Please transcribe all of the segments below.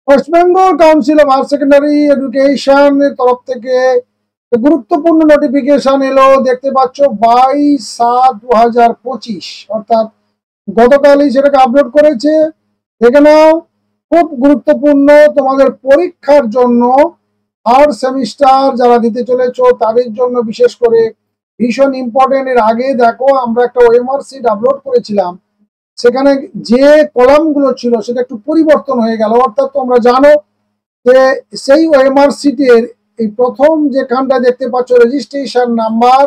West Bengal council of higher secondary education এর তরফ থেকে গুরুত্বপূর্ণ নোটিফিকেশন এলো, দেখতে পাচ্ছ 22/7/2025, অর্থাৎ গতকালই সেটাকে আপলোড করেছে। দেখে নাও, খুব গুরুত্বপূর্ণ তোমাদের পরীক্ষার জন্য, থার্ড সেমিস্টার যারা দিতে চলেছ তাদের জন্য বিশেষ করে ভীষণ ইম্পর্টেন্ট। এর আগে দেখো আমরা একটা ওএমআর শিট আপলোড করেছিলাম, সেখানে যে কলামগুলো ছিল সেটা একটু পরিবর্তন হয়ে গেল। অর্থাৎ তোমরা জানো যে সেই ওএমআর শিটের এই প্রথম যেখানটা দেখতে পাচ্ছ রেজিস্ট্রেশন নাম্বার,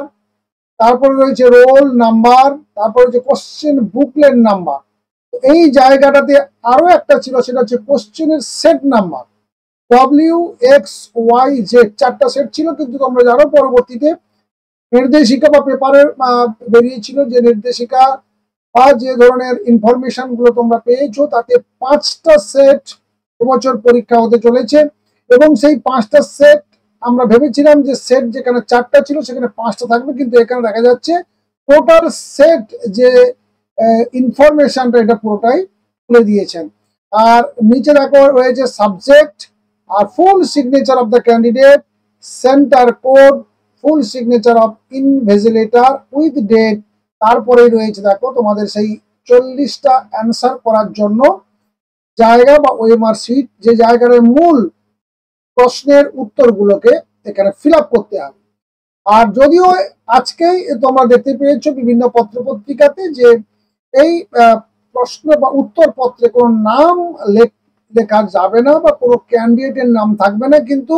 তারপরে রয়েছে রোল নাম্বার, তারপরে হচ্ছে কোশ্চেন বুকলেট নাম্বার, এই জায়গাটাতে আরো একটা ছিল, সেটা হচ্ছে কোশ্চেনের সেট নাম্বার WXYZ, চারটা সেট ছিল। কিন্তু তোমরা জানো পরবর্তীতে নির্দেশিকা বা পেপারের বেরিয়েছিল যে নির্দেশিকা বা যে ধরনের ইনফরমেশন গুলো তোমরা পেয়েছো তাতে 5টা সেট এবছর পরীক্ষা হতে চলেছে। এবং সেই 5টা সেট আমরা ভেবেছিলাম যে সেট যেখানে 4টা ছিল সেখানে 5টা থাকবে, কিন্তু এখানে দেখা যাচ্ছে টোটাল সেট যে ইনফরমেশনটা এটা পুরোটাই তুলে দিয়েছেন। আর নিচে দেখো রয়েছে সাবজেক্ট আর full signature of the candidate, centre code, full signature of invigilator with date. তারপরে রয়েছে দেখো তোমাদের সেই 40টা অ্যান্সার করার জন্য জায়গা বা ওএমআর শিট, যে জায়গার মূল প্রশ্নের উত্তরগুলোকে এখানে ফিল আপ করতে হবে। আর যদিও আজকেই তোমরা দেখতে পেয়েছো বিভিন্ন পত্রপত্রিকাতে যে এই প্রশ্ন বা উত্তর পত্রে কোনো নাম লেখা যাবে না বা কোনো ক্যান্ডিডেটের নাম থাকবে না, কিন্তু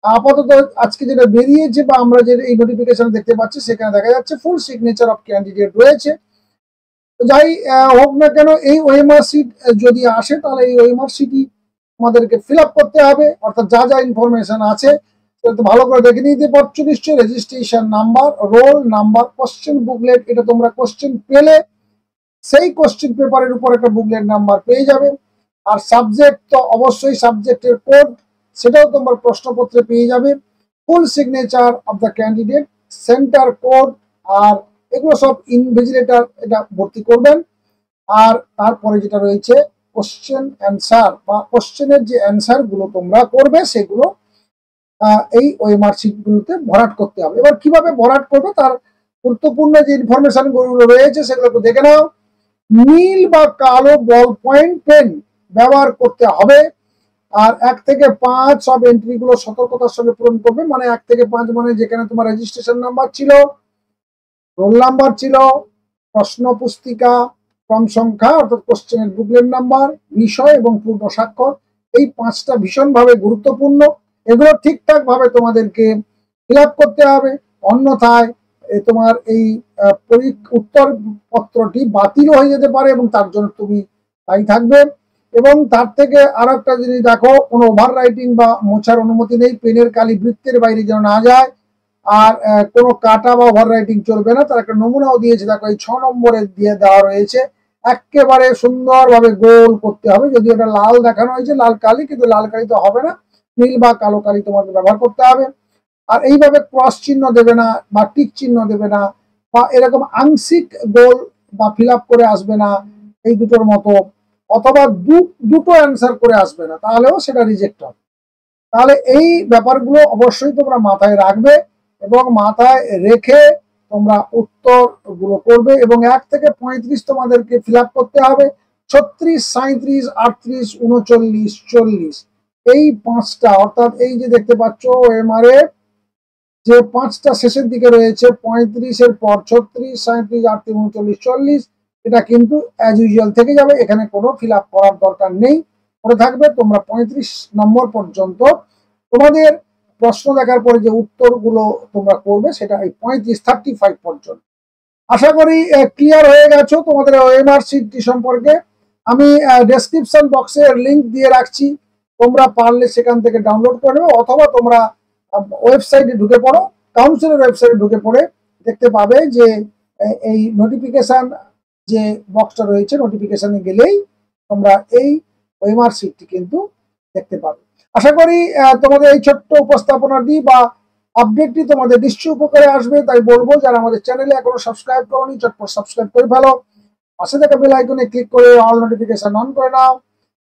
আপাতত আজকে যেটা বেরিয়েছে বা আমরা যে এই নোটিফিকেশন দেখতে পাচ্ছি সেখানে দেখা যাচ্ছে ফুল সিগনেচার অফ ক্যান্ডিডেট রয়েছে। যাই হোক না কেন, এই ওএমআর শিট যদি আসে তাহলে এই ওএমআর শিটই আমাদেরকে ফিল আপ করতে হবে। অর্থাৎ যা যা ইনফরমেশন আছে সেটা তো ভালো করে দেখে নিতে পারছো নিশ্চয়ই। Registration number, roll number, question booklet, এটা তোমরা কোশ্চেন পেলে সেই কোশ্চেন পেপারের উপর একটা বুকলেট নাম্বার পেয়ে যাবে। আর সাবজেক্ট তো অবশ্যই সাবজেক্টের কোড, সেটাও তোমরা প্রশ্নপত্রে পেয়ে যাবে। Full signature of the candidate, centre code, আর এগুলো সব ইনভিজিলেটর এটা ভর্তি করবেন। আর তারপরে যেটা রয়েছে কোশ্চেন অ্যান্সার বা কোশ্চেনের যে অ্যান্সার গুলো তোমরা করবে সেগুলো এই ওএমআর শিটগুলোতে ভরাট করতে হবে। এবার কিভাবে ভরাট করবে তার গুরুত্বপূর্ণ যে ইনফরমেশন গুলো রয়েছে সেগুলো দেখে নাও। নীল বা কালো বল পয়েন্ট পেন ব্যবহার করতে হবে। আর 1 থেকে 5 সব এন্ট্রি গুলো সতর্কতার সঙ্গে পূরণ করবে। মানে 1 থেকে 5 মানে যেখানে তোমার রেজিস্ট্রেশন নাম্বার ছিল, রোল নাম্বার ছিল, প্রশ্ন পুস্তিকা, ক্রম সংখ্যা অর্থাৎ কোশ্চেনের বুকলেট নাম্বার, বিষয় এবং পূর্ণ স্বাক্ষর, এই 5টা ভীষণভাবে গুরুত্বপূর্ণ। এগুলো ঠিকঠাক ভাবে তোমাদেরকে ফিল আপ করতে হবে, অন্যথায় তোমার এই উত্তর পত্রটি বাতিল হয়ে যেতে পারে এবং তার জন্য তুমি দায়ী থাকবে। এবং তার থেকে আরো একটা জিনিস দেখো, কোনো ওভার রাইটিং বা মোছার অনুমতি নেই, পেনের কালি বৃত্তের বাইরে যেন না যায়। আর কোনো কাটা বা ওভার রাইটিং চলবে না। তার একটা নমুনাও দিয়েছে, দেখো এই 6 নম্বরে দিয়ে দেওয়া রয়েছে। একেবারে সুন্দরভাবে গোল করতে হবে। যদি ওটা লাল দেখানো হয়েছে লাল কালি, কিন্তু লাল কালি তো হবে না, নীল বা কালো কালি তোমাকে ব্যবহার করতে হবে। আর এইভাবে ক্রস চিহ্ন দেবে না বা টিক চিহ্ন দেবে না, বা এরকম আংশিক গোল বা ফিল আপ করে আসবে না এই দুটোর মতো, অথবা দুটো অ্যান্সার করে আসবে না, তাহলেও সেটা রিজেক্ট হবে। তাহলে এই ব্যাপারগুলো অবশ্যই তোমরা মাথায় রাখবে এবং মাথায় রেখে তোমরা উত্তরগুলো করবে। এবং 1 থেকে 35 তোমাদেরকে ফিল আপ করতে হবে। 36, 37, 38, 39, 40, এই 5টা, অর্থাৎ এই যে দেখতে পাচ্ছ ওএমআর এর যে 5টা শেষের দিকে রয়েছে, 35-এর পর 36, 37, 38, 39, 40, এটা কিন্তু অ্যাজ ইউজুয়াল থেকে যাবে। এখানে কোনো ফিল আপ করার দরকার নেই, পড়ে থাকবে। তোমরা 35 নম্বর পর্যন্ত তোমাদের প্রশ্ন দেখার পরে যে উত্তরগুলো তোমরা করবে সেটা এই 35 পর্যন্ত। আশা করি ক্লিয়ার হয়ে গেছো তোমাদের ওএমআর শিটটি সম্পর্কে। আমি ডেসক্রিপশন বক্সে লিংক দিয়ে রাখছি, তোমরা পারলে সেখান থেকে ডাউনলোড করে নেবে, অথবা তোমরা ওয়েবসাইটে ঢুকে পড়ো, কাউন্সিলের ওয়েবসাইটে ঢুকে পড়ে দেখতে পাবে যে এই নোটিফিকেশন যে বক্সটা রয়েছে, নোটিফিকেশনে গেলেই তোমরা এই ওএমআর শিটটি কিন্তু দেখতে পাবে। আশা করি তোমাদের এই ছোট্ট উপস্থাপনাটি বা আপডেটটি তোমাদের নিশ্চয়ই উপকারে আসবে। তাই বলবো, যারা আমাদের চ্যানেলে এখনো সাবস্ক্রাইব করোনি চটপট সাবস্ক্রাইব করে ফেলো, পাশে থাকা বেল আইকনে ক্লিক করে অল নোটিফিকেশন অন করে নাও,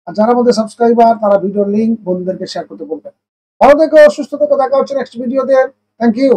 আর যারা আমাদের সাবস্ক্রাইবার তারা ভিডিওর লিঙ্ক বন্ধুদেরকে শেয়ার করতে বলবেন। ভালো থেকো, সুস্থ থেকো, দেখা হচ্ছে নেক্সট ভিডিওতে। Thank you.